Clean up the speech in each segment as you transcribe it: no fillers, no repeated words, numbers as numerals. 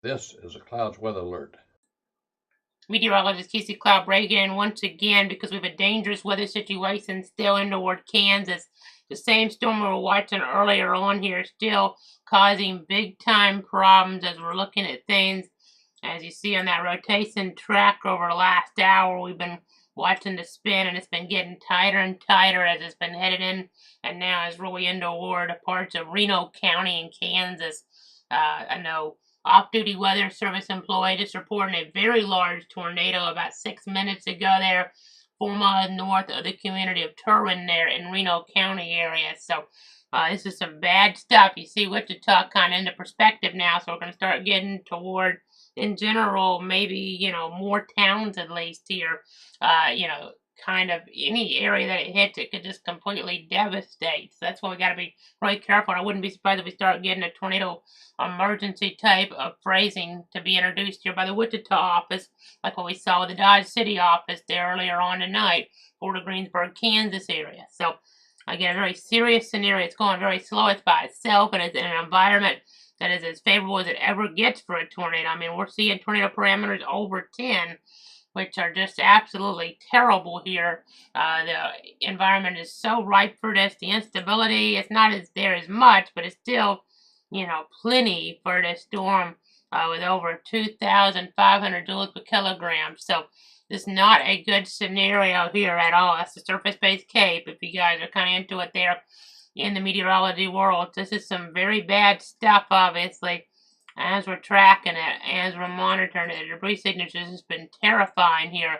This is a clouds weather alert. Meteorologist Casey Cloud breaking in once again because we have a dangerous weather situation still in toward Kansas. The same storm we were watching earlier on here still causing big time problems as we're looking at things. As you see on that rotation track over the last hour, we've been watching the spin and it's been getting tighter and tighter as it's been headed in and now is really in toward parts of Reno County in Kansas. I know off-duty weather service employee just reporting a very large tornado about 6 minutes ago there, 4 miles north of the community of Turin there in Reno County area. So this is some bad stuff. You see Wichita kind of into perspective now, so we're going to start getting toward, in general, maybe, more towns at least here, kind of any area that it hits, it could just completely devastate. So that's why we got to be really careful. I wouldn't be surprised if we start getting a tornado emergency type of phrasing to be introduced here by the Wichita office, like what we saw with the Dodge City office there earlier on tonight for the Greensburg, Kansas area. So again, a very serious scenario. It's going very slow. It's by itself, and it's in an environment that is as favorable as it ever gets for a tornado. I mean, we're seeing tornado parameters over 10, which are just absolutely terrible here. The environment is so ripe for this. The instability, it's not as there as much, but it's still, plenty for this storm with over 2,500 joules per kilogram. So this is not a good scenario here at all. That's the surface-based CAPE, if you guys are kind of into it there in the meteorology world. This is some very bad stuff, obviously, as we're tracking it, as we're monitoring it. The debris signatures has been terrifying here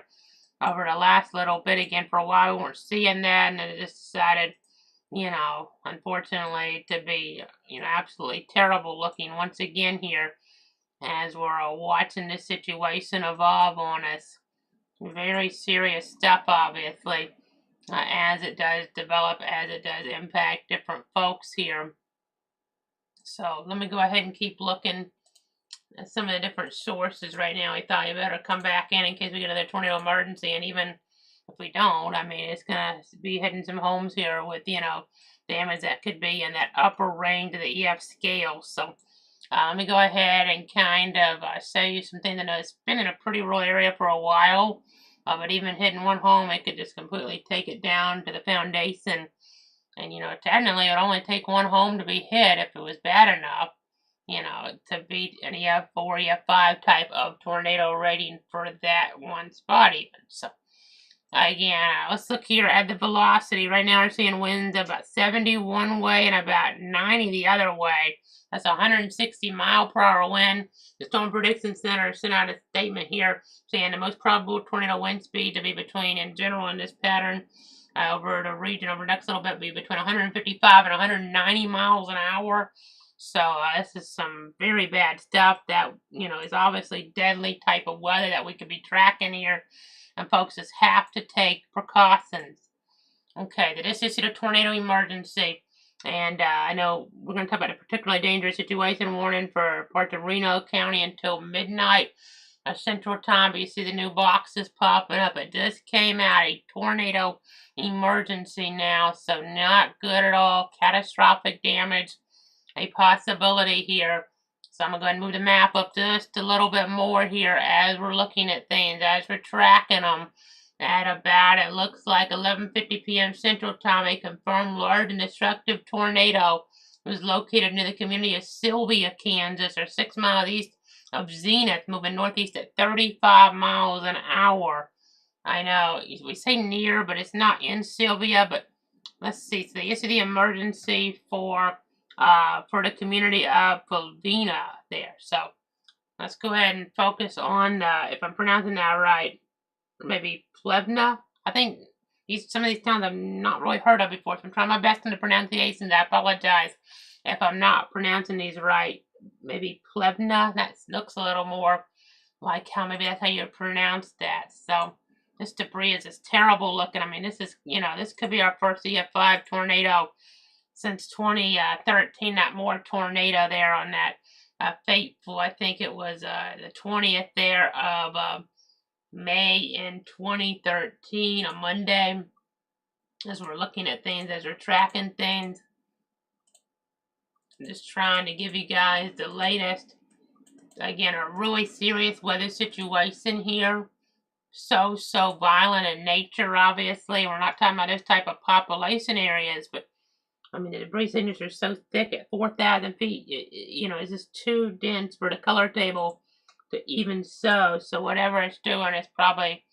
over the last little bit. Again, for a while we weren't seeing that, and then it just decided, unfortunately, to be, absolutely terrible looking once again here as we're watching this situation evolve on us. Very serious stuff, obviously, as it does develop, as it does impact different folks here. So let me go ahead and keep looking at some of the different sources right now. I thought you better come back in case we get another tornado emergency. And even if we don't, I mean, it's going to be hitting some homes here with, damage that could be in that upper range of the EF scale. So let me go ahead and kind of show you some things. I know it's been in a pretty rural area for a while, but even hitting one home, it could just completely take it down to the foundation. And, technically, it would only take one home to be hit if it was bad enough, to beat an EF4, EF5 type of tornado rating for that one spot even. So, again, let's look here at the velocity. Right now, we're seeing winds about 70 one way and about 90 the other way. That's a 160 mile per hour wind. The Storm Prediction Center sent out a statement here saying the most probable tornado wind speed to be between, in general, in this pattern, over the region over the next little bit, be between 155 and 190 miles an hour. So this is some very bad stuff that, is obviously deadly type of weather that we could be tracking here. And folks just have to take precautions. Okay, this is a tornado emergency. And I know we're going to talk about a particularly dangerous situation warning for parts of Reno County until midnight Central Time, but you see the new boxes popping up. It just came out, a tornado emergency now, so not good at all. Catastrophic damage, a possibility here. So I'm going to go ahead and move the map up just a little bit more here as we're looking at things, as we're tracking them. At about, it looks like 11:50 p.m. Central Time, a confirmed large and destructive tornado was located near the community of Sylvia, Kansas, or 6 miles east of Zenith, moving northeast at 35 miles an hour. I know, we say near, but it's not in Sylvia, but let's see. So this is the emergency for the community of Plovina there. So let's go ahead and focus on, if I'm pronouncing that right, maybe Plevna. I think some of these towns I've not really heard of before, so I'm trying my best in the pronunciations. I apologize if I'm not pronouncing these right. Maybe Plevna. That looks a little more like how maybe that's how you pronounce that. So this debris is just terrible looking. I mean, this is, this could be our first EF5 tornado since 2013. That more tornado there on that fateful, I think it was the 20th there of May in 2013, a Monday, as we're looking at things, as we're tracking things. I'm just trying to give you guys the latest Again, a really serious weather situation here. So violent in nature, obviously. We're not talking about this type of population areas, but I mean, the debris signatures are so thick at 4,000 feet, you know, it's just too dense for the color table to even show. So whatever it's doing, it's probably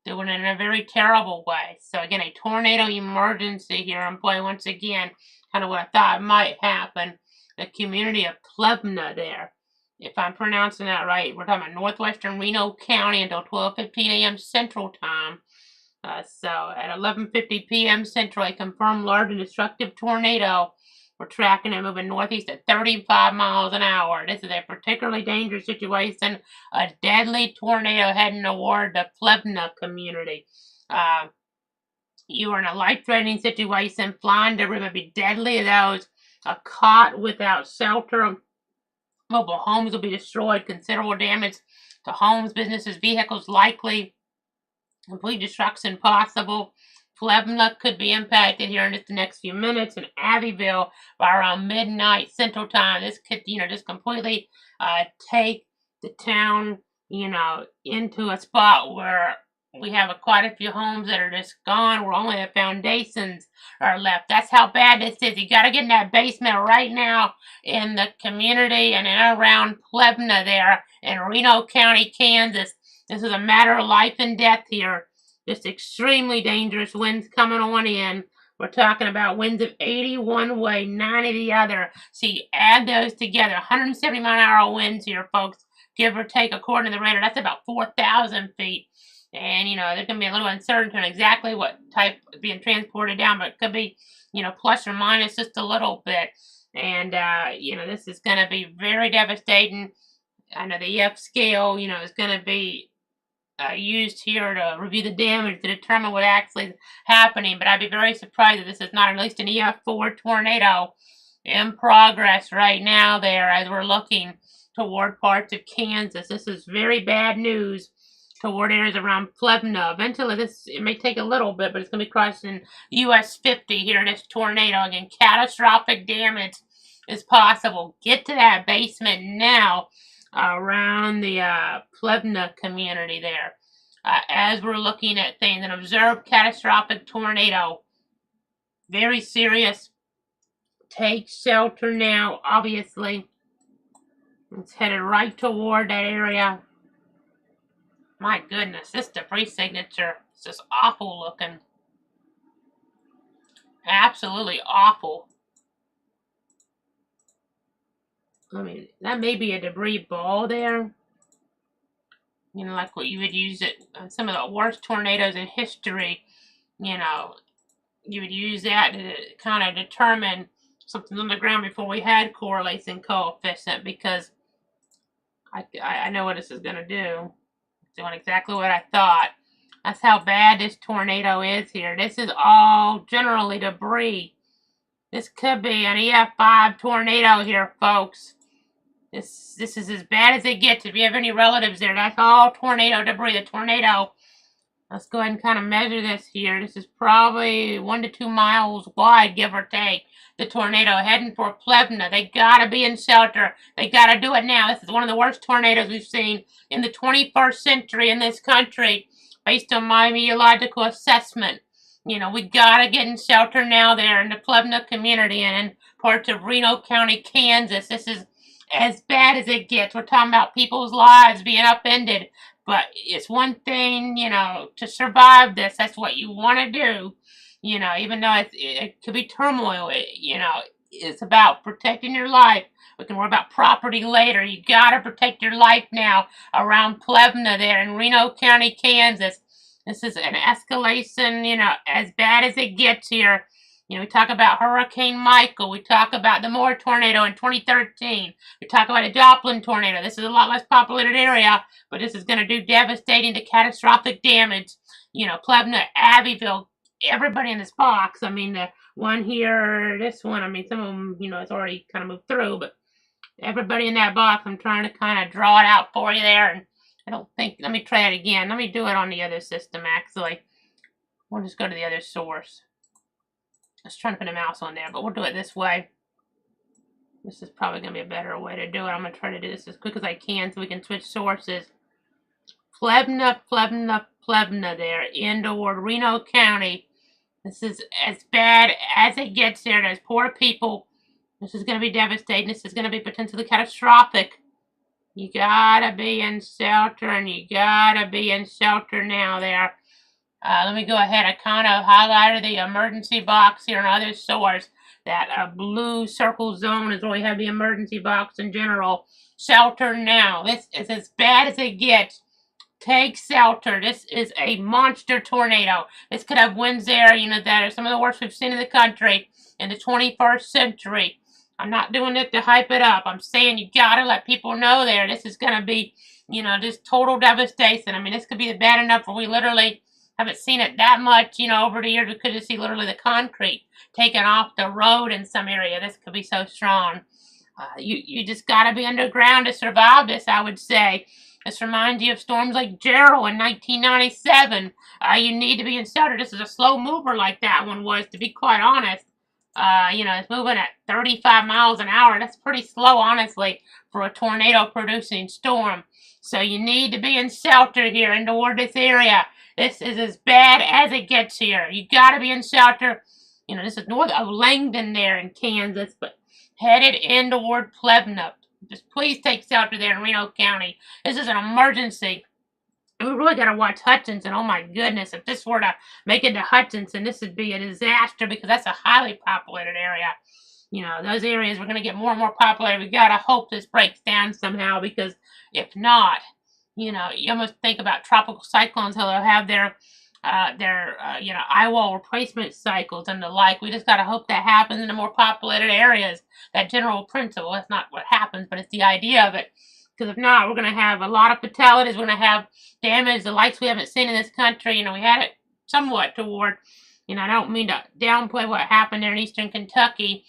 doing it in a very terrible way. So again, a tornado emergency here in play once again, kind of what I thought might happen. The community of Plevna there. If I'm pronouncing that right, we're talking about northwestern Reno County until 12:15 a.m. Central Time. So at 11:50 p.m. Central, a confirmed large and destructive tornado. We're tracking it moving northeast at 35 miles an hour. This is a particularly dangerous situation. A deadly tornado heading toward the Plevna community. You are in a life-threatening situation. Flying debris may be deadly to those caught without shelter. Mobile homes will be destroyed. Considerable damage to homes, businesses, vehicles likely. Complete destruction possible. Plevna could be impacted here in just the next few minutes. In Abbeville, by around midnight Central Time, this could, just completely take the town, into a spot where we have quite a few homes that are just gone, where only the foundations are left. That's how bad this is. You got to get in that basement right now in the community and in around Plevna there in Reno County, Kansas. This is a matter of life and death here. Just extremely dangerous winds coming on in. We're talking about winds of 80 one way, 90 the other. So you add those together, 170 mile an hour winds here, folks, give or take, according to the radar. That's about 4,000 feet. And, there can be a little uncertainty on exactly what type is being transported down, but it could be, plus or minus just a little bit. And, this is going to be very devastating. I know the EF scale, is going to be used here to review the damage to determine what actually is happening, but I'd be very surprised if this is not at least an EF4 tornado in progress right now there as we're looking toward parts of Kansas. This is very bad news toward areas around Plevna. Eventually, it may take a little bit, but it's going to be crossing US 50 here, this tornado. Again, catastrophic damage is possible. Get to that basement now around the Plevna community there. As we're looking at things, an observed catastrophic tornado. Very serious. Take shelter now, obviously. It's headed right toward that area. My goodness, this debris signature is just awful looking. Absolutely awful. I mean, that may be a debris ball there. Like what you would use it on some of the worst tornadoes in history. You would use that to kind of determine something on the ground before we had correlation coefficient, because I know what this is going to do. It's doing exactly what I thought. That's how bad this tornado is here. This is all generally debris. This could be an EF5 tornado here, folks. This is as bad as it gets. If you have any relatives there, that's all tornado debris. The tornado, let's go ahead and kind of measure this here. This is probably 1 to 2 miles wide, give or take. The tornado heading for Plevna. They got to be in shelter. They got to do it now. This is one of the worst tornadoes we've seen in the 21st century in this country, based on my meteorological assessment. We got to get in shelter now there in the Plevna community and in parts of Reno County, Kansas. This is as bad as it gets. We're talking about people's lives being upended. But it's one thing, to survive this. That's what you want to do. Even though it could be turmoil, it's about protecting your life. We can worry about property later. You got to protect your life now around Plevna there in Reno County, Kansas. This is an escalation, as bad as it gets here. We talk about Hurricane Michael. We talk about the Moore tornado in 2013. We talk about a Joplin tornado. This is a lot less populated area, but this is going to do devastating to catastrophic damage. Plevna, Abbeville, everybody in this box. I mean, the one here, this one, I mean, some of them, it's already kind of moved through, but everybody in that box, I'm trying to kind of draw it out for you there. And I don't think, let me try it again. Let me do it on the other system, actually. We'll just go to the other source. I was trying to put a mouse on there, but we'll do it this way. This is probably going to be a better way to do it. I'm going to try to do this as quick as I can so we can switch sources. Plebna, Plebna, Plebna there in toward Reno County. This is as bad as it gets there. There's poor people. This is going to be devastating. This is going to be potentially catastrophic. You gotta be in shelter, and you gotta be in shelter now there. Let me go ahead. I kind of highlighted the emergency box here and other source. That blue circle zone is where we have the emergency box in general. Shelter now. This is as bad as it gets. Take shelter. This is a monster tornado. This could have winds there, that are some of the worst we've seen in the country in the 21st century. I'm not doing it to hype it up. I'm saying you gotta let people know there. This is gonna be, just total devastation. I mean, this could be bad enough where we literally haven't seen it that much, over the years. We could just see literally the concrete taken off the road in some area. This could be so strong. You just gotta be underground to survive this, I would say. This reminds you of storms like Gerald in 1997. You need to be in shelter. This is a slow mover like that one was, to be quite honest. It's moving at 35 miles an hour. That's pretty slow, honestly, for a tornado-producing storm. So you need to be in shelter here in toward this area. This is as bad as it gets here. You got to be in shelter. This is north of Langdon there in Kansas, but headed in toward Plebna. Just please take shelter there in Reno County. This is an emergency. We really got to watch Hutchinson. Oh my goodness, if this were to make it to Hutchinson, this would be a disaster because that's a highly populated area. Those areas are going to get more and more populated. We got to hope this breaks down somehow, because if not, you almost think about tropical cyclones, how they'll have their eye wall replacement cycles and the like. We just got to hope that happens in the more populated areas. That general principle. That's not what happens, but it's the idea of it. Because if not, we're going to have a lot of fatalities. We're going to have damage, the likes we haven't seen in this country. We had it somewhat toward, I don't mean to downplay what happened there in eastern Kentucky,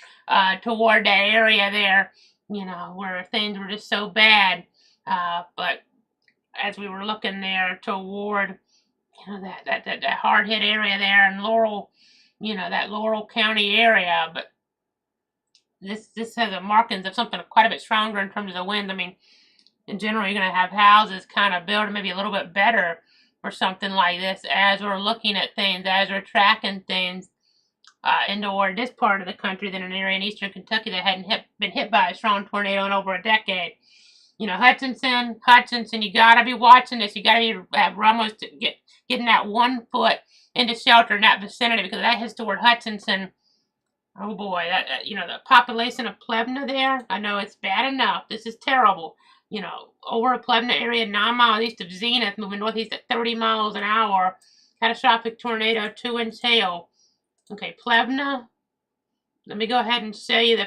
toward that area there, where things were just so bad. But as we were looking there toward, that hard hit area there in Laurel, that Laurel County area. But this has a markings of something quite a bit stronger in terms of the wind. I mean, in general, you're going to have houses kind of built maybe a little bit better for something like this as we're looking at things, as we're tracking things toward this part of the country than an area in eastern Kentucky that hadn't been hit by a strong tornado in over a decade. Hutchinson, you got to be watching this. You got to be almost getting that 1 foot into shelter in that vicinity, because that hits toward Hutchinson. Oh boy, the population of Plebna there, I know it's bad enough. This is terrible. Over a Plebna area 9 miles east of Zenith, moving northeast at 30 miles an hour. Catastrophic tornado, 2-inch hail. Okay, Plebna. Let me go ahead and show you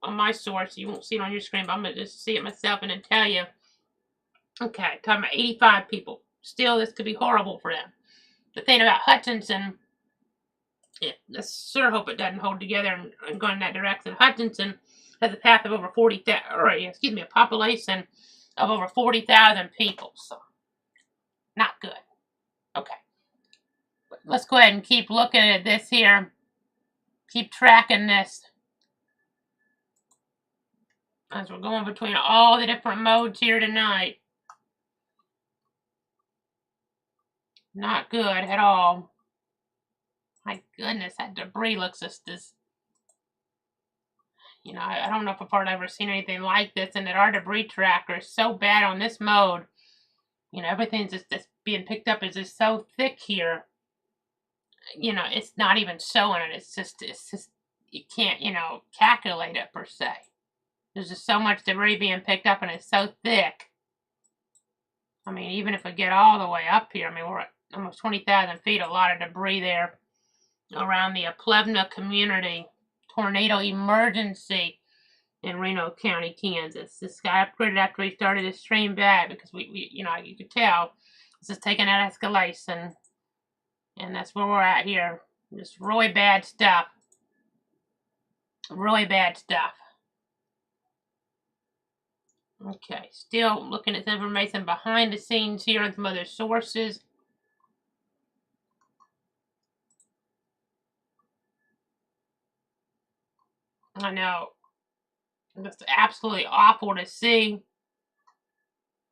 on my source. You won't see it on your screen, but I'm going to just see it myself and then tell you. Okay, talking about 85 people. Still, this could be horrible for them. The thing about Hutchinson, let's sure hope it doesn't hold together and go in that direction. Hutchinson has a path of over a population of over 40,000 people. So, not good. Okay. But let's go ahead and keep looking at this here. Keep tracking this. As we're going between all the different modes here tonight. Not good at all. My goodness, that debris looks just as... I don't know if I've ever seen anything like this, and that our debris tracker is so bad on this mode. Everything's just being picked up is just so thick here. It's not even showing it. It's just, you can't, calculate it per se. There's just so much debris being picked up, and it's so thick. I mean, even if we get all the way up here, we're at almost 20,000 feet, a lot of debris there around the Plebna community. Tornado emergency in Reno County, Kansas. This got upgraded after we started to stream back, because you could tell this is taking that escalation, and that's where we're at here. Just really bad stuff. Really bad stuff. Okay, still looking at some information behind the scenes here on some other sources. I know It's absolutely awful to see.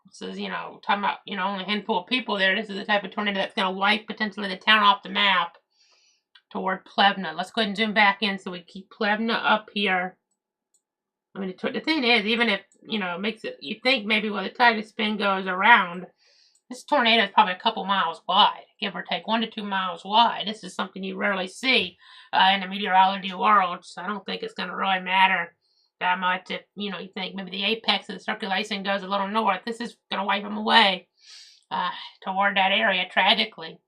This is, talking about, only a handful of people there. This is the type of tornado that's going to wipe potentially the town off the map toward Plevna. Let's go ahead and zoom back in so we keep Plevna up here. I mean, the thing is, even if, it makes it, you think maybe the tide of spin goes around, this tornado is probably a couple miles wide, give or take 1 to 2 miles wide. This is something you rarely see in the meteorology world, so I don't think it's going to really matter that much if, you think maybe the apex of the circulation goes a little north. This is going to wipe them away toward that area, tragically.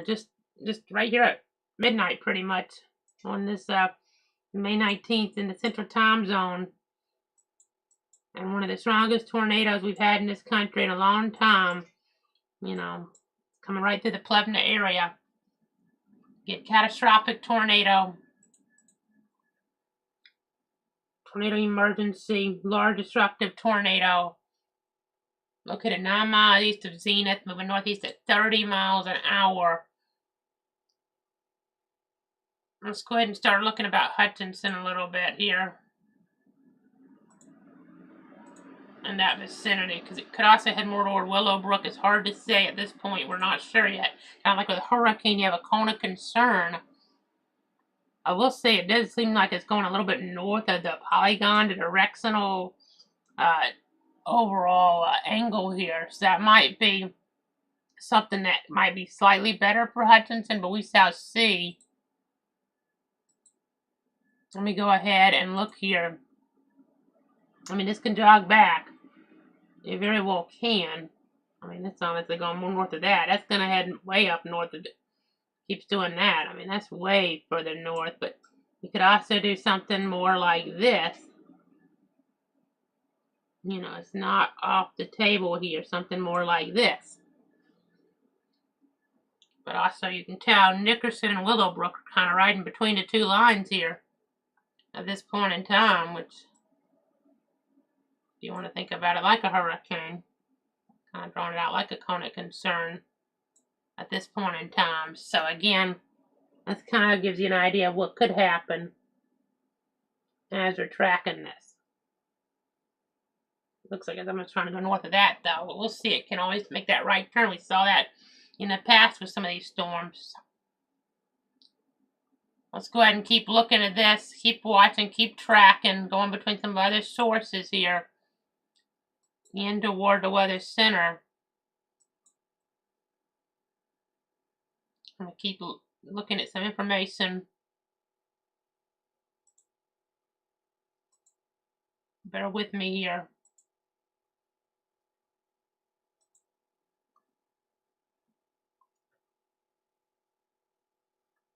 Just right here at midnight, pretty much, on this May 19th in the Central Time Zone. And one of the strongest tornadoes we've had in this country in a long time. Coming right through the Plevna area. Get catastrophic tornado. Tornado emergency. Large destructive tornado. Located 9 miles east of Zenith, moving northeast at 30 miles an hour. Let's go ahead and start looking about Hutchinson a little bit here. In that vicinity, because it could also head more toward Willowbrook. It's hard to say at this point. We're not sure yet. Kind of like with a hurricane, you have a cone of concern. I will say it does seem like it's going a little bit north of the polygon, the directional overall angle here. So that might be something that might be slightly better for Hutchinson, but we shall see. Let me go ahead and look here. I mean, this can jog back. It very well can. I mean, that's obviously going more north of that. That's going to head way up north. Keeps doing that. I mean, that's way further north. But you could also do something more like this. It's not off the table here. Something more like this. But also, you can tell Nickerson and Willowbrook are kind of right in between the two lines here at this point in time, which, if you want to think about it like a hurricane, kind of drawing it out like a cone of concern at this point in time. So again, this kind of gives you an idea of what could happen as we're tracking this. Looks like I'm trying to go north of that, though. But we'll see. It can always make that right turn. We saw that in the past with some of these storms. Let's go ahead and keep looking at this. Keep watching. Keep tracking. Going between some other sources here. In toward the weather center. I'm going to keep looking at some information. Bear with me here.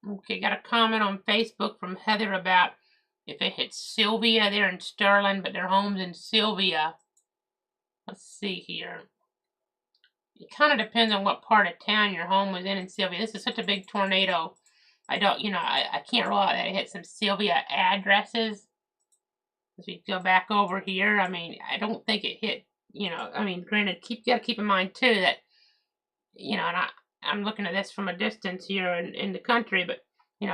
Okay, got a comment on Facebook from Heather about if it hits Sylvia. They're in Sterling, but their home's in Sylvia. Let's see here. It kind of depends on what part of town your home was in Sylvia. This is such a big tornado. I don't, I can't rule out that it hit some Sylvia addresses. As we go back over here, I mean, I don't think it hit, granted, you got to keep in mind too that, and I'm looking at this from a distance here in the country, but,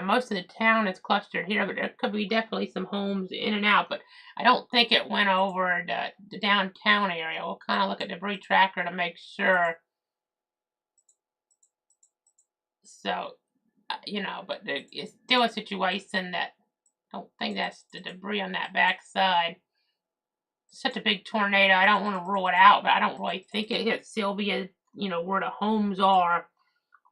most of the town is clustered here, but there could be definitely some homes in and out, but I don't think it went over the downtown area. We'll kind of look at the debris tracker to make sure. So, but it's still a situation that I don't think that's the debris on that back side. Such a big tornado. I don't want to rule it out, but I don't really think it hit Sylvia, where the homes are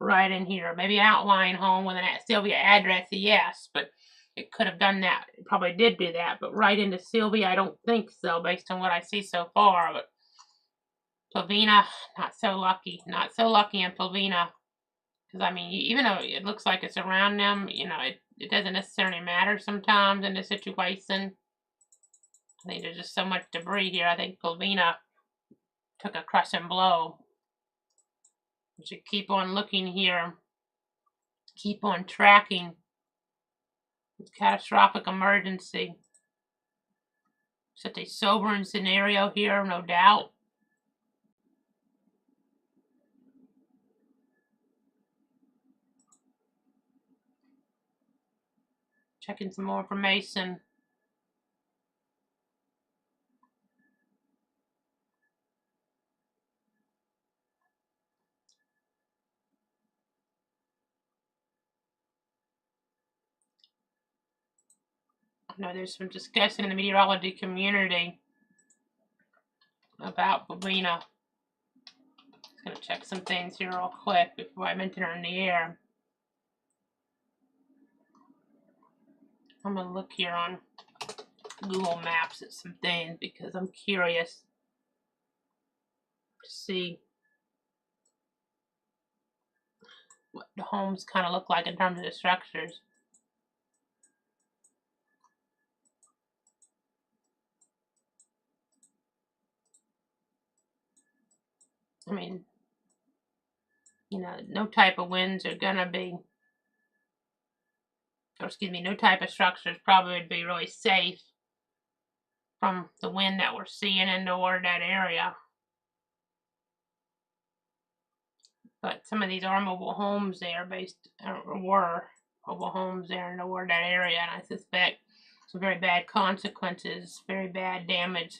right in here. Maybe outlying home with an Sylvia address, yes, but it could have done that. It probably did do that, but right into Sylvia, I don't think so, based on what I see so far. But Plevna, not so lucky. Not so lucky in Plevna. Because, I mean, even though it looks like it's around them, it doesn't necessarily matter sometimes in the situation. I think there's just so much debris here. I think Plevna took a crushing blow. We should keep on looking here. Keep on tracking. It's catastrophic emergency. Such a sobering scenario here, no doubt. Checking some more information. know there's some discussion in the meteorology community about Bobina. Just going to check some things here real quick before I mention her in the air. I'm going to look here on Google Maps at some things because I'm curious to see what the homes kind of look like in terms of the structures. I mean, you know, no type of winds are gonna be, or excuse me, no type of structures probably would be really safe from the wind that we're seeing in toward that area. But some of these are mobile homes there were mobile homes there in toward that area, and I suspect some very bad consequences, very bad damage,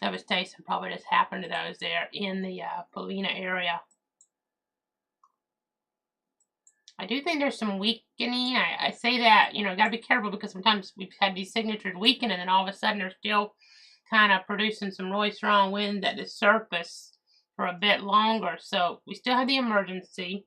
devastation probably just happened to those there in the Bobina area. I do think there's some weakening. I say that, you know, got to be careful because sometimes we've had these signatures weaken and then all of a sudden they're still kind of producing some really strong winds at the surface for a bit longer. So we still have the emergency,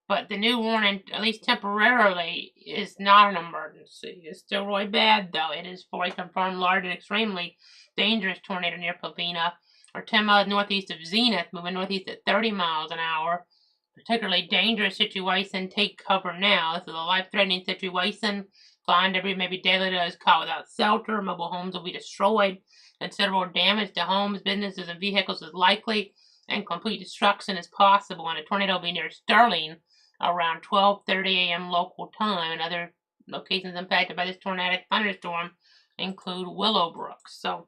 but the new warning, at least temporarily, is not an emergency. It's still really bad, though. It is fully confirmed large and extremely dangerous tornado near Bobina, or 10 miles northeast of Zenith, moving northeast at 30 miles an hour. Particularly dangerous situation. Take cover now. This is a life-threatening situation. Flying debris may be deadly to those caught without shelter. Mobile homes will be destroyed. Considerable damage to homes, businesses, and vehicles is likely, and complete destruction is possible. And a tornado will be near Sterling around 12:30 a.m. local time. And other locations impacted by this tornadic thunderstorm include Willowbrook. So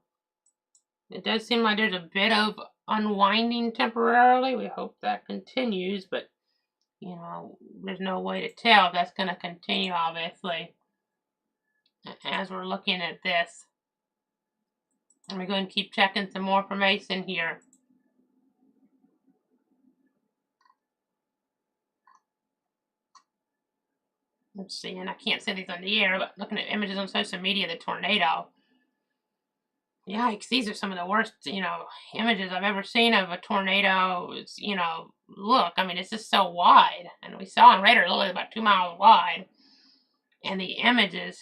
it does seem like there's a bit of unwinding temporarily. We hope that continues, but you know, there's no way to tell if that's going to continue, obviously, as we're looking at this. And we're going to keep checking some more information here. Let's see, and I can't say these on the air, but looking at images on social media of the tornado, yikes, these are some of the worst, you know, images I've ever seen of a tornado. It's, you know, look, I mean, it's just so wide. And we saw on radar literally about 2 miles wide. And the images,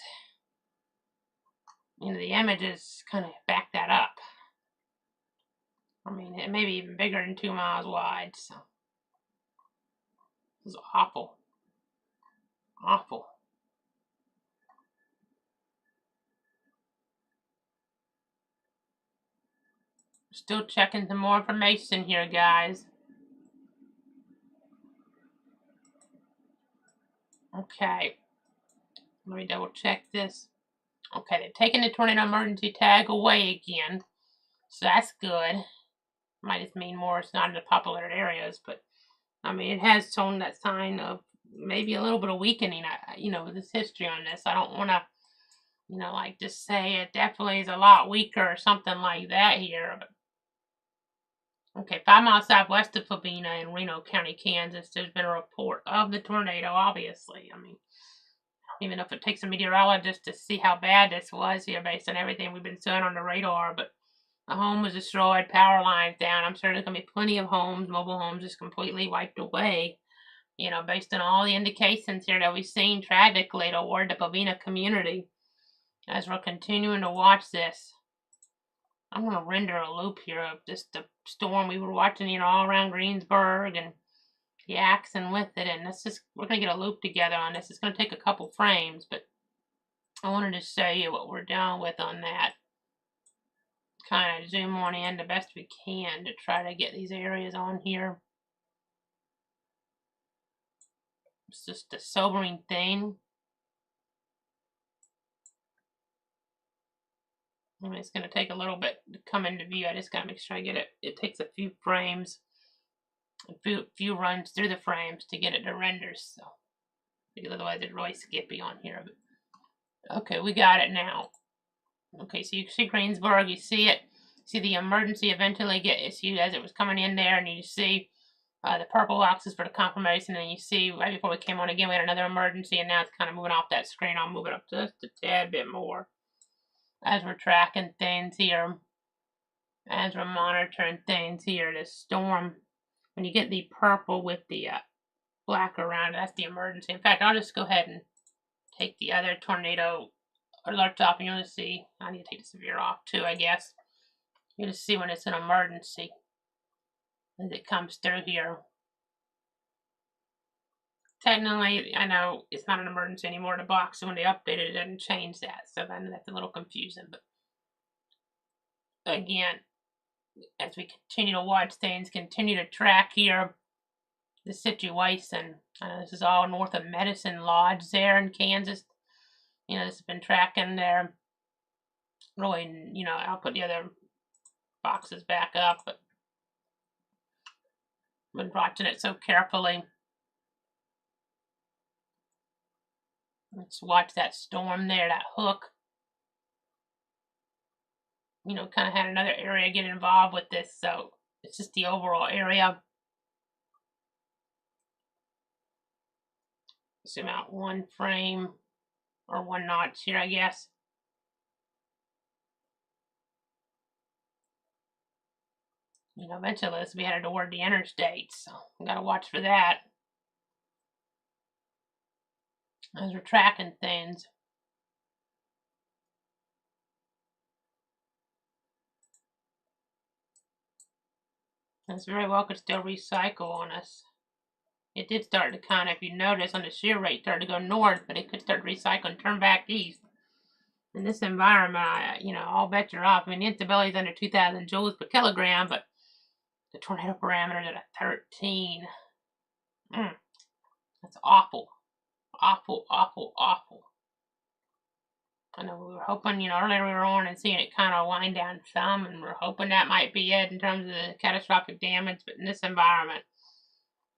you know, the images kind of back that up. I mean, it may be even bigger than 2 miles wide. So, this is awful. Awful. Still checking some more information here, guys. Okay. Let me double check this. Okay, they've taken the tornado emergency tag away again. So that's good. Might just mean more it's not in the popular areas, but I mean, it has shown that sign of maybe a little bit of weakening, you know, with this history on this. I don't want to, you know, like just say it definitely is a lot weaker or something like that here. But okay, 5 miles southwest of Bobina in Reno County, Kansas, there's been a report of the tornado, obviously. I mean, I don't even know if it takes a meteorologist to see how bad this was here based on everything we've been seeing on the radar, but the home was destroyed, power lines down. I'm sure there's going to be plenty of homes, mobile homes, just completely wiped away, you know, based on all the indications here that we've seen tragically toward the Bobina community as we're continuing to watch this. I'm going to render a loop here of just the storm we were watching, you know, all around Greensburg and the action with it. And we're going to get a loop together on this. It's going to take a couple frames, but I wanted to show you what we're dealing with on that. Kind of zoom on in the best we can to try to get these areas on here. It's just a sobering thing. I mean, it's going to take a little bit to come into view. I just got to make sure I get it. It takes a few frames, a few runs through the frames to get it to render. So, because otherwise it's really skippy on here. But, okay, we got it now. Okay, so you see Greensburg, you see it. See the emergency eventually get issued as it was coming in there, and you see The purple box is for the confirmation, and you see right before we came on again, we had another emergency, and now it's kind of moving off that screen. I'll move it up just a tad bit more as we're tracking things here, as we're monitoring things here. The storm, when you get the purple with the black around it, that's the emergency. In fact, I'll just go ahead and take the other tornado alert off, and you'll just see. I need to take the severe off too, I guess. You'll just see when it's an emergency as it comes through here. Technically, I know it's not an emergency anymore. The box, so when they updated it, didn't change that. So I know that's a little confusing. But again, as we continue to watch things, continue to track here the situation. This is all north of Medicine Lodge there in Kansas. This has been tracking there. Really, I'll put the other boxes back up, but been watching it so carefully. Let's watch that storm there, that hook. Kind of had another area get involved with this, so it's just the overall area. Zoom out one frame, or one notch here, I guess. Eventually this will be headed toward the interstate, so we gotta watch for that as we're tracking things. This very well could still recycle on us. It did start to kind of, if you notice, on the shear rate, start to go north, but it could start to recycle and turn back east. In this environment, all bets are off. I mean, the instability is under 2,000 joules per kilogram, but the tornado parameter is at a 13. That's awful. Awful, awful, awful. I know we were hoping, earlier we were on and seeing it kind of wind down some, and we're hoping that might be it in terms of the catastrophic damage, but in this environment,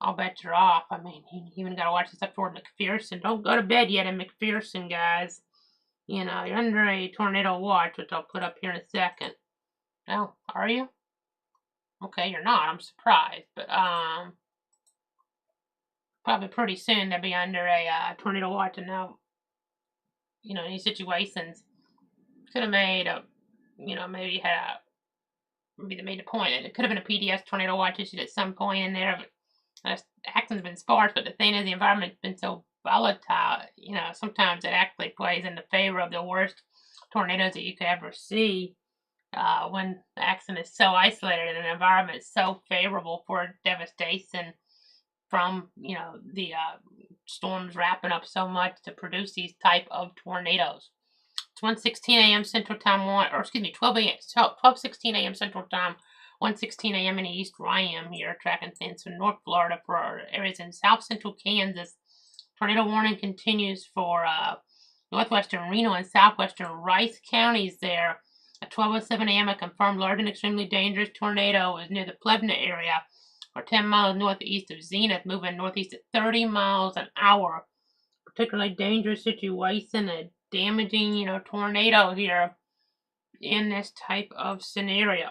all bets are off. I mean, you even got to watch this up toward McPherson. Don't go to bed yet in McPherson, guys. You're under a tornado watch, which I'll put up here in a second. Oh, are you? Okay, you're not. I'm surprised, but probably pretty soon they'll be under a tornado watch. And now, these situations could have made a, maybe they made a point. It could have been a PDS tornado watch issued at some point in there, but action's been sparse. But the thing is, the environment's been so volatile. Sometimes it actually plays in the favor of the worst tornadoes that you could ever see. When the action is so isolated and an environment so favorable for devastation from, the storms wrapping up so much to produce these type of tornadoes. It's 1:16 a.m. Central Time, 12:16 a.m. Central Time, 1:16 a.m. in the east, where I am here, tracking things from North Florida for areas in south central Kansas. Tornado warning continues for northwestern Reno and southwestern Rice counties there. At 12:07 a.m., a confirmed large and extremely dangerous tornado is near the Plevna area, or 10 miles northeast of Zenith, moving northeast at 30 miles an hour. Particularly dangerous situation, a damaging, tornado here in this type of scenario.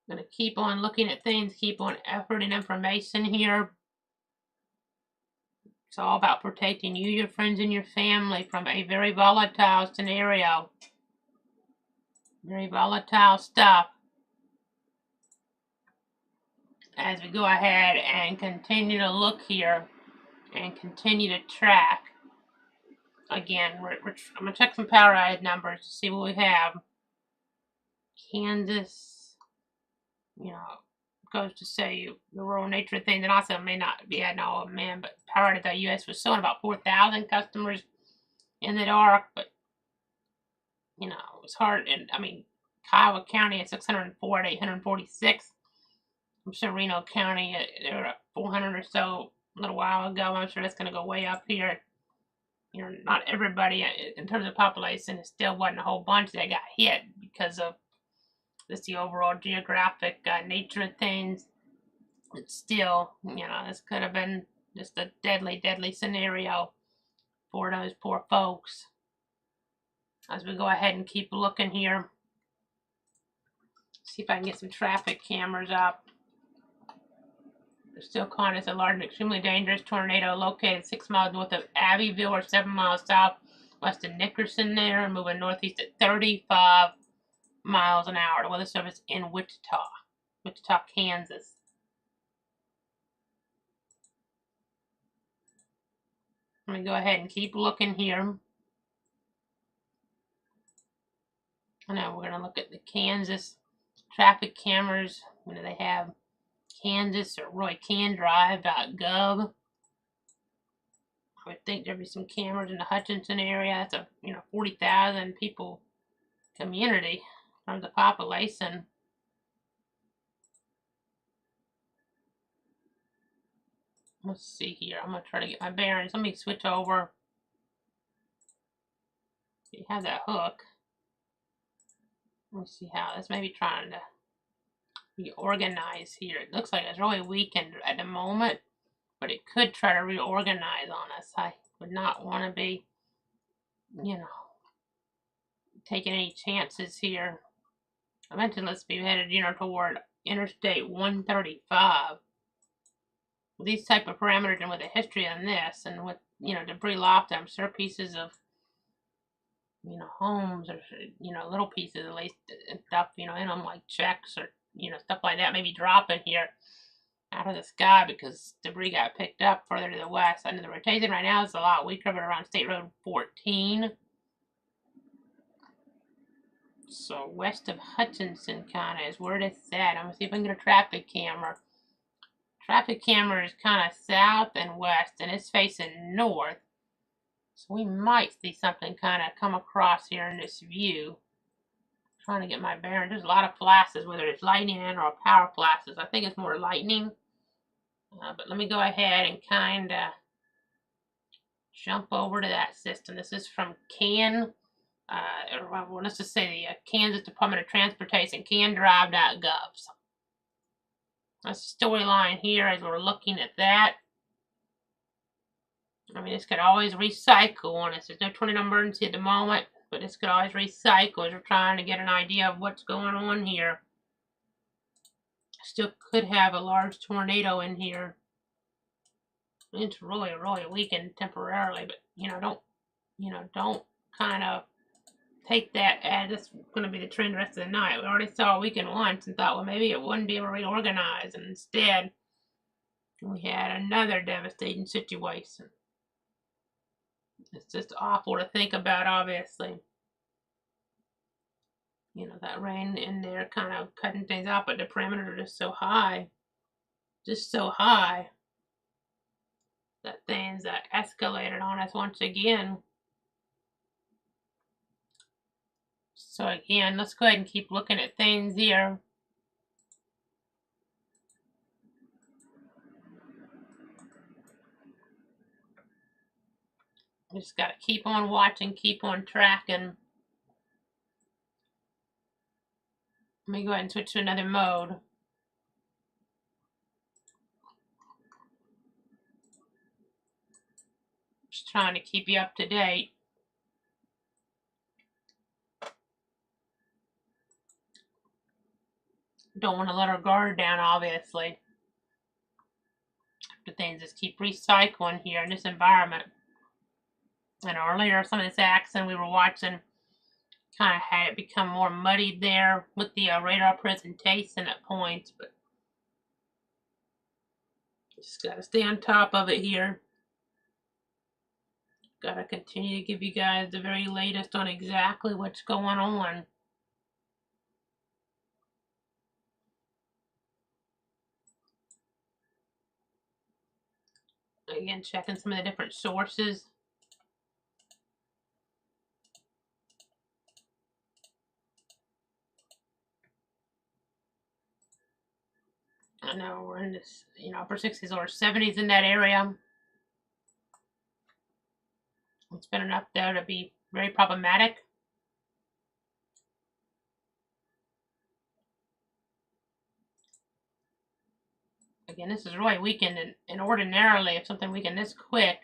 I'm going to keep on looking at things, keep on efforting information here. It's all about protecting you, your friends, and your family from a very volatile scenario. Very volatile stuff. As we go ahead and continue to look here and continue to track. Again, I'm going to check some power outage numbers to see what we have. Kansas, goes to say the rural nature of things, and also may not be adding all of them in, but PowerOutage.us was showing about 4,000 customers in the dark, but it was hard. And I mean, Kiowa County at 604 to 846. I'm sure Reno County, they were at 400 or so a little while ago. I'm sure that's going to go way up here. Not everybody in terms of population, it still wasn't a whole bunch that got hit because of just the overall geographic nature of things. But still, this could have been just a deadly, deadly scenario for those poor folks. As we go ahead and keep looking here, see if I can get some traffic cameras up. They're still calling this a large and extremely dangerous tornado located 6 miles north of Abbeville or 7 miles southwest of Nickerson there, moving northeast at 35 miles an hour. The weather service in Wichita, Kansas. Let me go ahead and keep looking here. Now we're going to look at the Kansas traffic cameras. What do they have? Kansas or roycandrive.gov. I would think there'd be some cameras in the Hutchinson area. That's a 40,000 people community from the population. Let's see here. I'm gonna try to get my bearings. Let me switch over. You have that hook. Let me see how this may be trying to reorganize here. It looks like it's really weakened at the moment, but it could try to reorganize on us. I would not want to be, taking any chances here. Eventually, let's be headed, toward Interstate 135. With these type of parameters and with a history on this, and with, debris loft, I'm sure pieces of, homes or, little pieces at least, and stuff, in them like checks or, stuff like that maybe dropping here out of the sky because debris got picked up further to the west. Under the rotation right now is a lot weaker, but around State Road 14. So west of Hutchinson kind of is where it's at. I'm going to see if I can get a traffic camera. Traffic camera is kind of south and west, and it's facing north. So we might see something kind of come across here in this view. I'm trying to get my bearings. There's a lot of flashes, whether it's lightning or power flashes. I think it's more lightning. But let me go ahead and kind of jump over to that system. This is from let's just say the Kansas Department of Transportation, candrive.gov. So that's the storyline here as we're looking at that. I mean, this could always recycle on us. There's no tornado emergency at the moment, but this could always recycle as we're trying to get an idea of what's going on here. Still could have a large tornado in here. It's really, really weakened temporarily, but don't kind of take that as it's going to be the trend the rest of the night. We already saw a weekend once and thought, well, maybe it wouldn't be able to reorganize, and instead we had another devastating situation. It's just awful to think about, obviously. That rain in there kind of cutting things out, but the parameters are just so high. That things escalated on us once again. So again, let's go ahead and keep looking at things here. We just got to keep on watching, keep on tracking. Let me go ahead and switch to another mode. Just trying to keep you up to date. Don't want to let our guard down, obviously. The things just keep recycling here in this environment. And earlier, some of this action we were watching kind of had it become more muddied there with the radar presentation at points, but just got to stay on top of it here. Got to continue to give you guys the very latest on exactly what's going on. Again, checking some of the different sources. I know we're in this, upper 60s or 70s in that area. It's been enough though to be very problematic. Again, this is really weakened, and ordinarily, if something weakened this quick,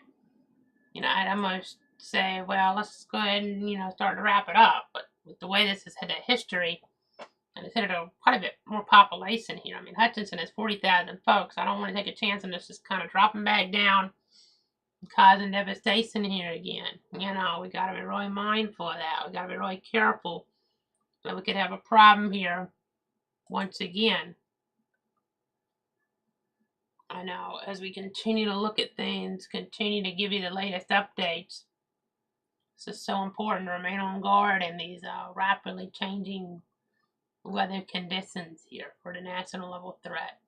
I'd almost say, well, let's go ahead and, start to wrap it up. But with the way this has had a history, And it's had quite a bit more population here. I mean, Hutchinson has 40,000 folks. I don't want to take a chance on this just kind of dropping back down and causing devastation here again. You know, we got to be really mindful of that. We got to be really careful that we could have a problem here once again. I know, as we continue to look at things, continue to give you the latest updates. This is so important to remain on guard in these rapidly changing weather conditions here for the national level threat.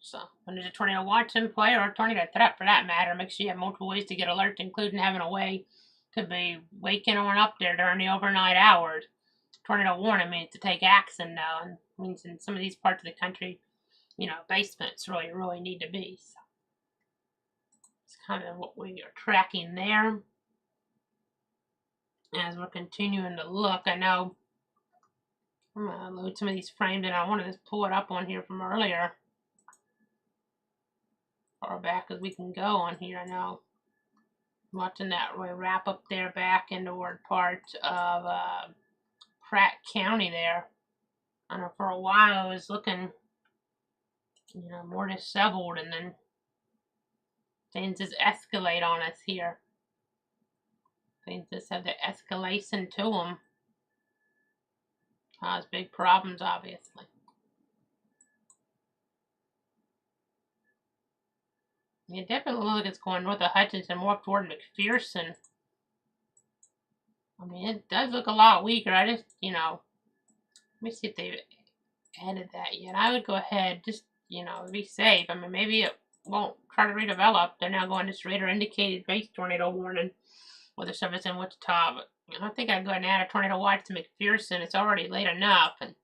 So, when there's a tornado watch in play, or a tornado threat for that matter, make sure you have multiple ways to get alert, including having a way to be waking on up there during the overnight hours. Tornado warning means to take action now, and means in some of these parts of the country, you know, basements really need to be. So, it's kind of what we are tracking there. As we're continuing to look, I know I'm going to load some of these frames, and I want to just pull it up on here from earlier. Far back as we can go on here. I know I'm watching that really wrap up there back into parts of Pratt County there. I know for a while it was looking, you know, more disheveled, and then things just escalate on us here. Things just have the escalation to them. Cause big problems, obviously. It definitely looks like it's going north of Hutchinson, more toward McPherson. I mean, it does look a lot weaker. I just, you know, let me see if they've added that yet. I would go ahead, just, you know, be safe. I mean, maybe it won't try to redevelop. They're now going to radar indicated base tornado warning with the service in Wichita. But I think I'd go ahead and add a tornado watch to McPherson. It's already late enough, and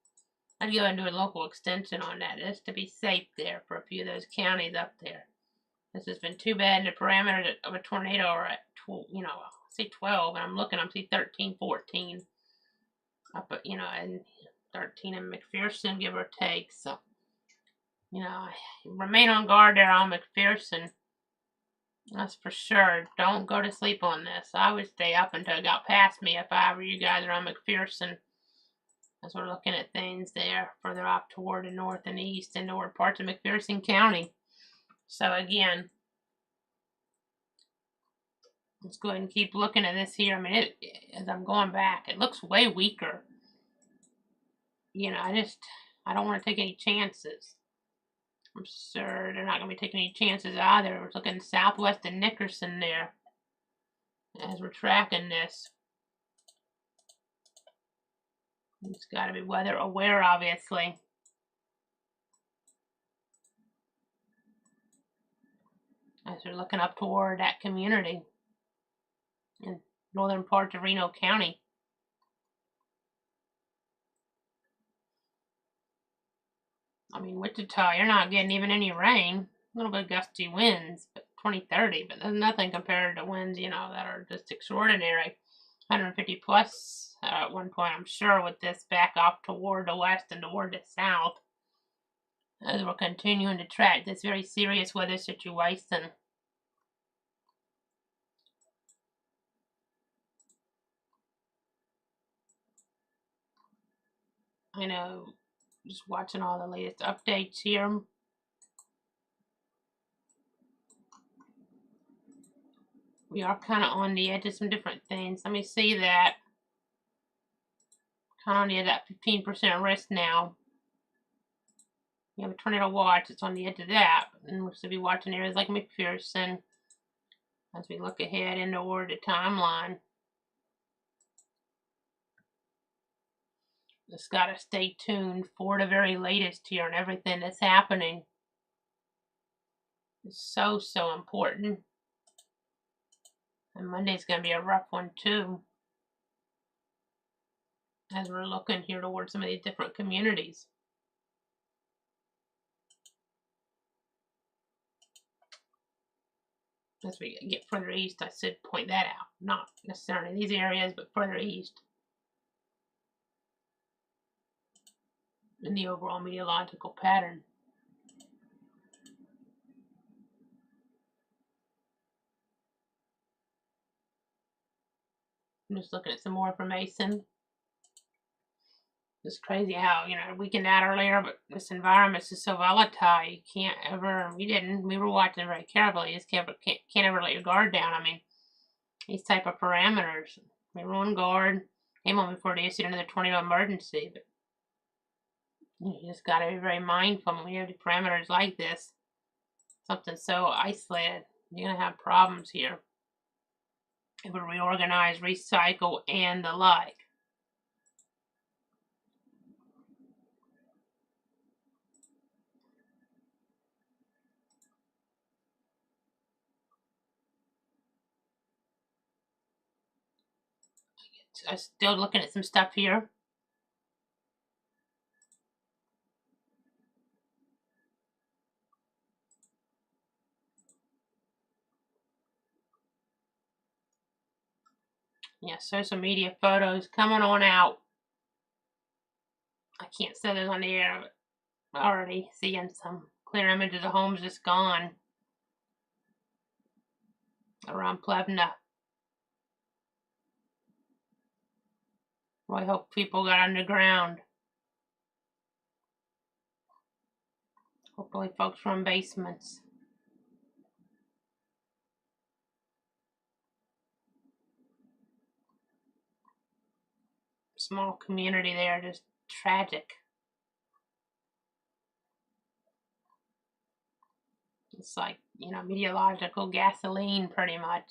I'd go ahead and do a local extension on that just to be safe there for a few of those counties up there. This has been too bad, and the parameters of a tornado are at, you know, say 12, and I'm looking, I'm see 13, 14. Up at, you know, and 13 in McPherson, give or take. So, you know, remain on guard there on McPherson. That's for sure. Don't go to sleep on this. I would stay up until it got past me if I were you guys are on McPherson. As we're looking at things there further off toward the north and east and toward parts of McPherson County. So again, let's go ahead and keep looking at this here. I mean, as I'm going back, it looks way weaker. You know, I don't want to take any chances. I'm sure they're not going to be taking any chances either. We're looking southwest of Nickerson there as we're tracking this. It's got to be weather aware, obviously. As we're looking up toward that community in northern parts of Reno County. I mean, Wichita, you're not getting even any rain. A little bit of gusty winds, but 20, 30, but there's nothing compared to winds, you know, that are just extraordinary. 150 plus at one point, I'm sure, with this back off toward the west and toward the south. As we're continuing to track this very serious weather situation. I know, just watching all the latest updates here. We are kind of on the edge of some different things. Let me see that. Kind of on the edge of that 15% risk now. We have a tornado watch. It's on the edge of that. And we'll still be watching areas like McPherson as we look ahead into the timeline. Just got to stay tuned for the very latest here and everything that's happening. It's so important. And Monday's going to be a rough one too. As we're looking here towards some of these different communities. As we get further east, I should point that out. Not necessarily these areas, but further east. In the overall meteorological pattern. I'm just looking at some more information. It's crazy how, we can add earlier, but this environment is so volatile. You can't ever, we were watching very carefully. You just can't ever let your guard down. I mean, these type of parameters. We were on guard. Came on before they issued another tornado emergency, but you just got to be very mindful when you have the parameters like this. Something so isolated, you're going to have problems here. It would reorganize, recycle, and the like. I'm still looking at some stuff here. Yeah, social media photos coming on out. I can't say those on the air, but already seeing some clear images of homes just gone around Plevna. Well, I hope people got underground. Hopefully folks from basements. Small community there, just tragic. It's like, meteorological gasoline pretty much.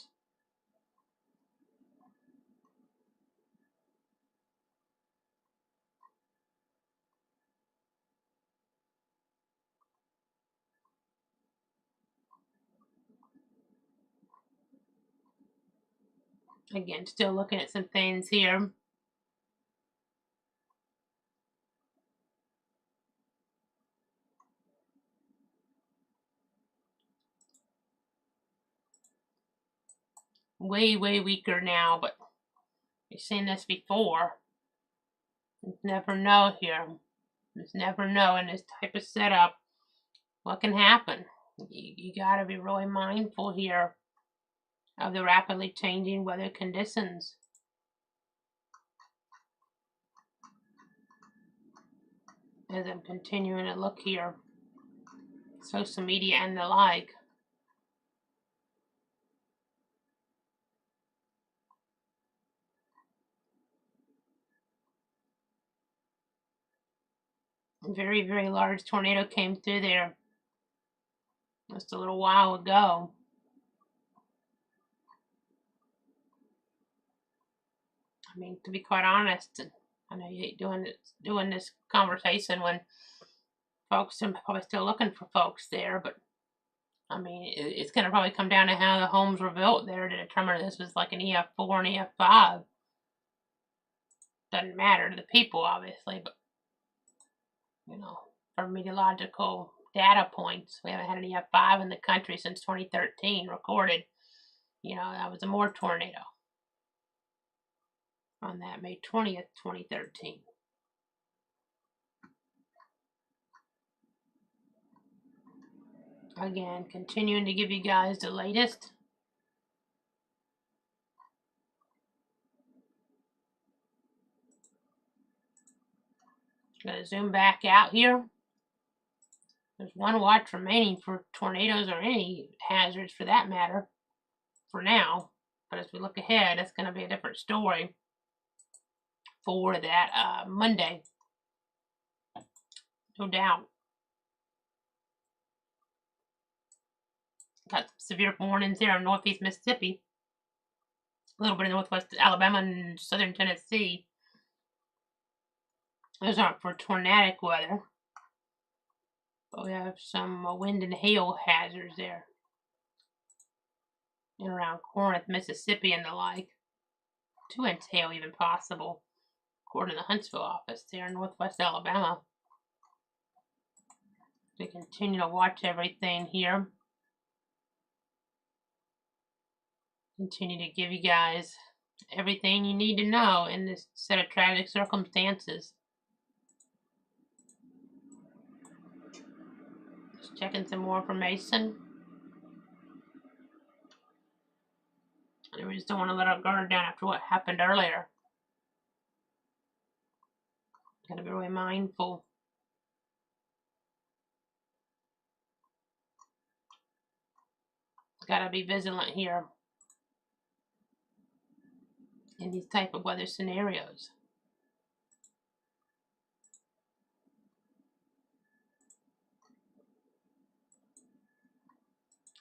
Again, still looking at some things here. Way, way weaker now, but you've seen this before. You never know here. You never know in this type of setup what can happen. You got to be really mindful here of the rapidly changing weather conditions. As I'm continuing to look here, social media and the like. A very, very large tornado came through there just a little while ago. I mean, to be quite honest, and I know you hate doing this conversation when folks are probably still looking for folks there, but I mean, it's going to probably come down to how the homes were built there to determine if this was like an EF4 and EF5. Doesn't matter to the people, obviously, but for meteorological data points, we haven't had an EF5 in the country since 2013 recorded. That was a more tornado on that May 20th, 2013. Again, continuing to give you guys the latest. Gonna zoom back out here. There's one watch remaining for tornadoes or any hazards for that matter for now. But as we look ahead, it's going to be a different story for that Monday. No doubt. Got severe warnings here in northeast Mississippi. A little bit in northwest Alabama and southern Tennessee. Those aren't for tornadic weather. But we have some wind and hail hazards there. And around Corinth, Mississippi and the like. 2-inch hail even possible, according to the Huntsville office there in northwest Alabama. We continue to watch everything here. Continue to give you guys everything you need to know in this set of tragic circumstances. Just checking some more information. And we just don't want to let our guard down after what happened earlier. Gotta be really mindful. Gotta be vigilant here in these type of weather scenarios.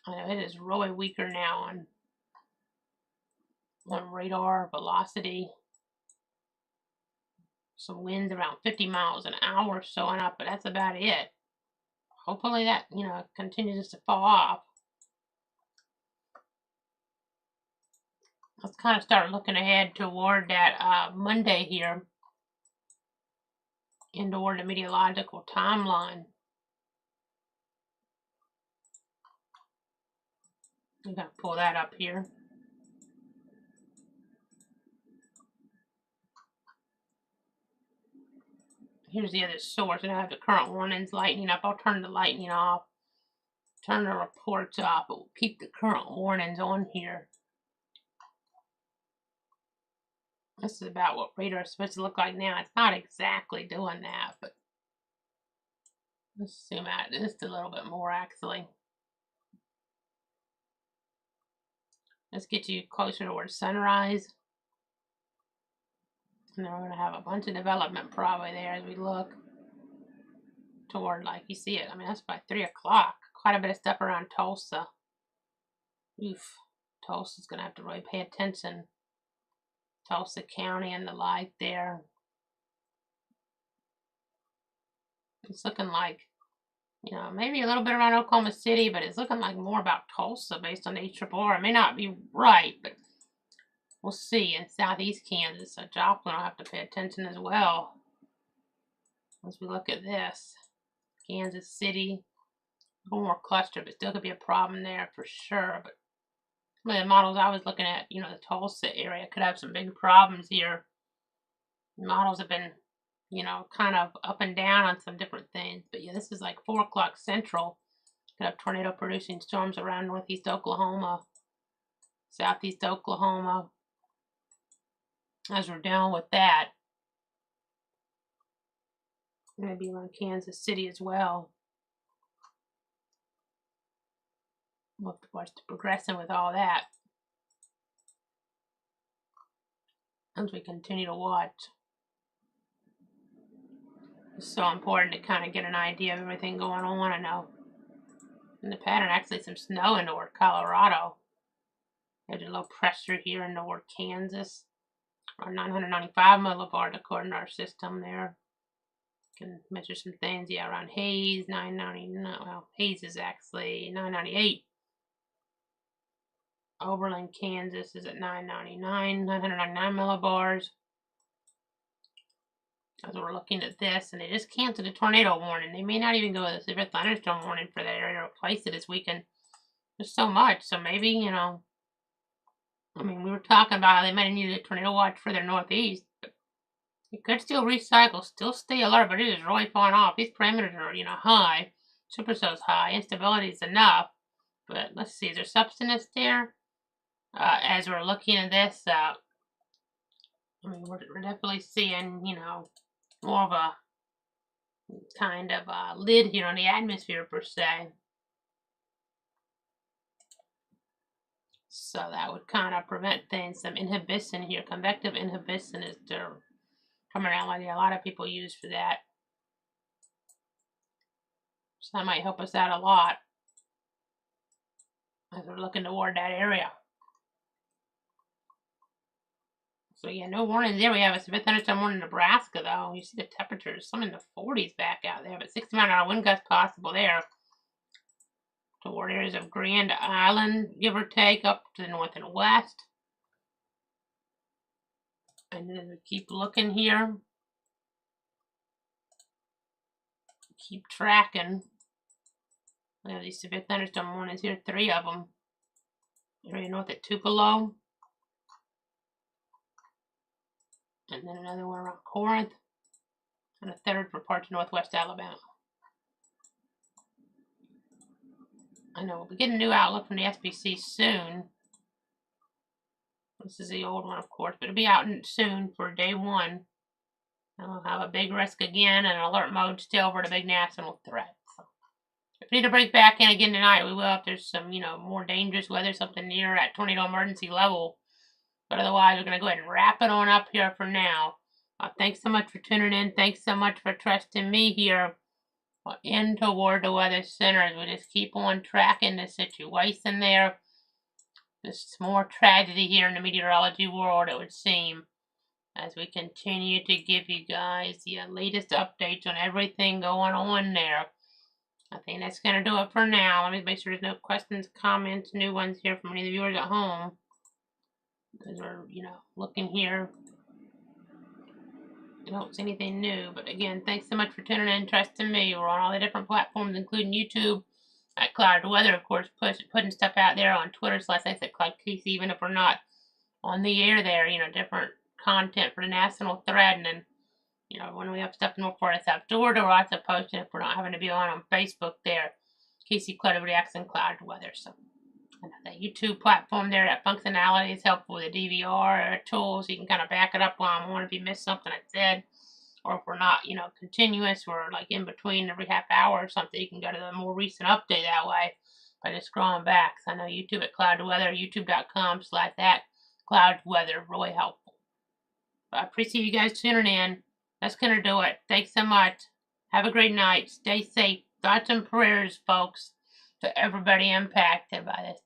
I know it is really weaker now on radar velocity. Some winds around 50 miles an hour showing up, but that's about it. Hopefully that, continues to fall off. Let's kind of start looking ahead toward that Monday here, and toward the meteorological timeline. I'm going to pull that up here. Here's the other source, and I have the current warnings lightening up. I'll turn the lightning off, turn the reports off, but we'll keep the current warnings on here. This is about what radar is supposed to look like now. It's not exactly doing that, but let's zoom out just a little bit more, actually. Let's get you closer towards sunrise. And then we're going to have a bunch of development probably there as we look toward, like you see it. I mean, that's by 3 o'clock. Quite a bit of stuff around Tulsa. Oof. Tulsa's going to have to really pay attention. Tulsa County and the like there. It's looking like, maybe a little bit around Oklahoma City, but it's looking like more about Tulsa based on the HRR. It may not be right, but we'll see. In southeast Kansas, so Joplin will have to pay attention as well as we look at this. Kansas City, a little more clustered, but still could be a problem there for sure. But some of the models I was looking at, the Tulsa area could have some big problems here. The models have been, kind of up and down on some different things. But yeah, this is like 4 o'clock central. Could have tornado producing storms around northeast Oklahoma, southeast Oklahoma. As we're down with that, maybe around Kansas City as well. Look towards progressing with all that as we continue to watch. It's so important to kind of get an idea of everything going on. I know in the pattern, actually some snow in north Colorado. There's a low pressure here in north Kansas, around 995 millibars according to our system there. Can measure some things, yeah, around Hayes, 999. Well, Hayes is actually 998. Oberlin, Kansas is at 999 millibars. As we're looking at this, and they just canceled a tornado warning. They may not even go with a severe thunderstorm warning for that area to replace it this weekend. There's so much, so maybe, we were talking about how they might need a tornado watch for their northeast, but you could still recycle, still stay alert, but it is really falling off. These parameters are, high. Supercell's high. Instability is enough. But let's see, is there substance there? As we're looking at this, we're definitely seeing, more of a kind of a lid here on the atmosphere per se. So that would kind of prevent things, some inhibition here. Convective inhibition is the terminology a lot of people use for that. So that might help us out a lot as we're looking toward that area. So yeah, no warnings there. We have a severe thunderstorm warning in Nebraska, though. You see the temperatures, some in the 40s back out there, but 60-mile-an-hour wind gusts possible there. Toward areas of Grand Island, give or take, up to the north and west. And then as we keep looking here, keep tracking. We have these severe thunderstorm warnings here, 3 of them. Area north at Tupelo. And then another one around Corinth. And a third for parts of northwest Alabama. I know we'll be getting a new outlook from the SPC soon. This is the old one, of course, but it'll be out soon for day 1. We'll have a big risk again and alert mode still for the big national threat. So if we need to break back in again tonight, we will if there's some, more dangerous weather, something near that tornado emergency level. But otherwise, we're going to go ahead and wrap it on up here for now. Thanks so much for tuning in. Thanks so much for trusting me here in toward the Weather Center as we just keep on tracking the situation there. There's more tragedy here in the meteorology world, it would seem, as we continue to give you guys the latest updates on everything going on there. I think that's going to do it for now. Let me make sure there's no questions, comments, new ones here from any of the viewers at home. Because we're, looking here. I don't see anything new. But again, thanks so much for tuning in, trusting me. We're on all the different platforms, including YouTube at Cloud Weather, of course, putting stuff out there on Twitter / at Cloud Casey, even if we're not on the air there, different content for the national threat. And then, when we have stuff more for us outdoor, we're also posting if we're not having to be on Facebook there. Casey Cloud Reacts and Cloud Weather. So, the YouTube platform there, that functionality is helpful with the DVR tool, so you can kind of back it up while I'm on if you missed something I said. Or if we're not, continuous, or like in between every half hour or something, you can go to the more recent update that way by just scrolling back. So I know YouTube at Cloud Weather, youtube.com/@CloudWeather, really helpful. But I appreciate you guys tuning in. That's going to do it. Thanks so much. Have a great night. Stay safe. Thoughts and prayers, folks, to everybody impacted by this